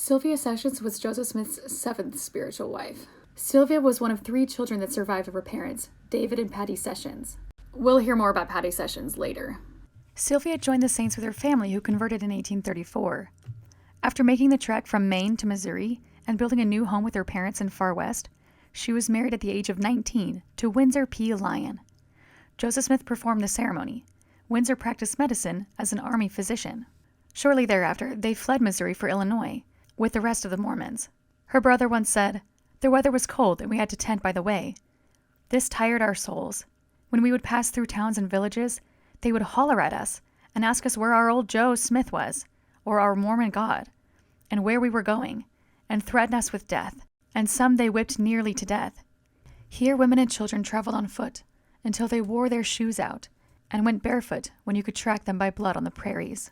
Sylvia Sessions was Joseph Smith's seventh spiritual wife. Sylvia was one of 3 children that survived of her parents, David and Patty Sessions. We'll hear more about Patty Sessions later. Sylvia joined the Saints with her family, who converted in 1834. After making the trek from Maine to Missouri and building a new home with her parents in Far West, she was married at the age of 19 to Windsor P. Lyon. Joseph Smith performed the ceremony. Windsor practiced medicine as an army physician. Shortly thereafter, they fled Missouri for Illinois with the rest of the Mormons. Her brother once said, "The weather was cold and we had to tent by the way. This tired our souls. When we would pass through towns and villages, they would holler at us and ask us where our old Joe Smith was, or our Mormon God, and where we were going, and threaten us with death, and some they whipped nearly to death. Here women and children traveled on foot until they wore their shoes out and went barefoot when you could track them by blood on the prairies."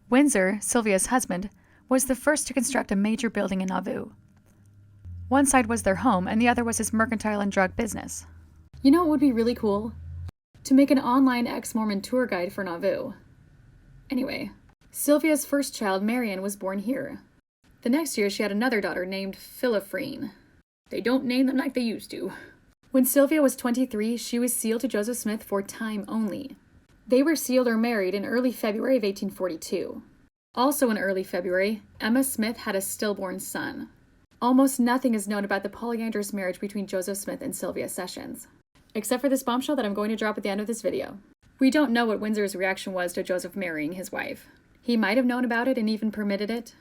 Windsor, Sylvia's husband, was the first to construct a major building in Nauvoo. One side was their home, and the other was his mercantile and drug business. You know what would be really cool? To make an online ex-Mormon tour guide for Nauvoo. Anyway, Sylvia's first child, Marion, was born here. The next year, she had another daughter named Philiphrine. They don't name them like they used to. When Sylvia was 23, she was sealed to Joseph Smith for time only. They were sealed or married in early February of 1842. Also in early February, Emma Smith had a stillborn son. Almost nothing is known about the polyandrous marriage between Joseph Smith and Sylvia Sessions, except for this bombshell that I'm going to drop at the end of this video. We don't know what Windsor's reaction was to Joseph marrying his wife. He might have known about it and even permitted it.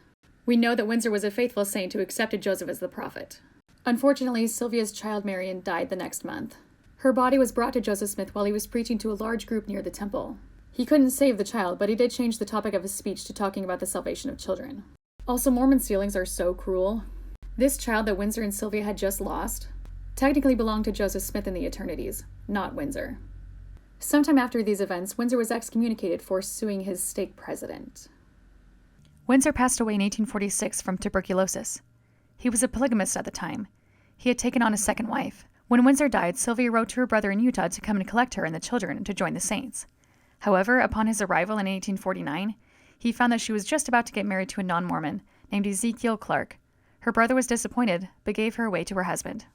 We know that Windsor was a faithful saint who accepted Joseph as the prophet. Unfortunately, Sylvia's child Marion died the next month. Her body was brought to Joseph Smith while he was preaching to a large group near the temple. He couldn't save the child, but he did change the topic of his speech to talking about the salvation of children. Also, Mormon sealings are so cruel. This child that Windsor and Sylvia had just lost technically belonged to Joseph Smith in the eternities, not Windsor. Sometime after these events, Windsor was excommunicated for suing his stake president. Windsor passed away in 1846 from tuberculosis. He was a polygamist at the time. He had taken on a second wife. When Windsor died, Sylvia wrote to her brother in Utah to come and collect her and the children to join the Saints. However, upon his arrival in 1849, he found that she was just about to get married to a non-Mormon named Ezekiel Clark. Her brother was disappointed, but gave her away to her husband.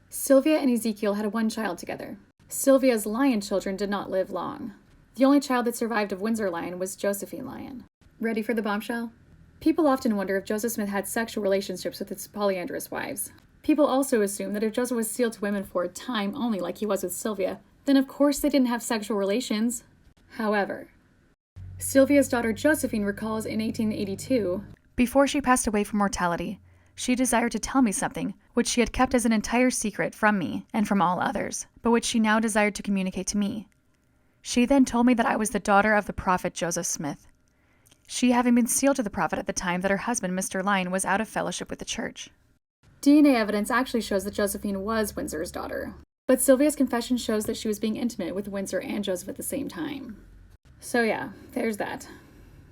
Sylvia and Ezekiel had one child together. Sylvia's Lyon children did not live long. The only child that survived of Windsor Lyon was Josephine Lyon. Ready for the bombshell? People often wonder if Joseph Smith had sexual relationships with his polyandrous wives. People also assume that if Joseph was sealed to women for a time only like he was with Sylvia, then of course they didn't have sexual relations. However, Sylvia's daughter Josephine recalls in 1882, "Before she passed away from mortality, she desired to tell me something which she had kept as an entire secret from me and from all others, but which she now desired to communicate to me. She then told me that I was the daughter of the prophet Joseph Smith, she having been sealed to the prophet at the time that her husband, Mr. Lyon, was out of fellowship with the church." DNA evidence actually shows that Josephine was Windsor's daughter, but Sylvia's confession shows that she was being intimate with Windsor and Joseph at the same time. So yeah, there's that.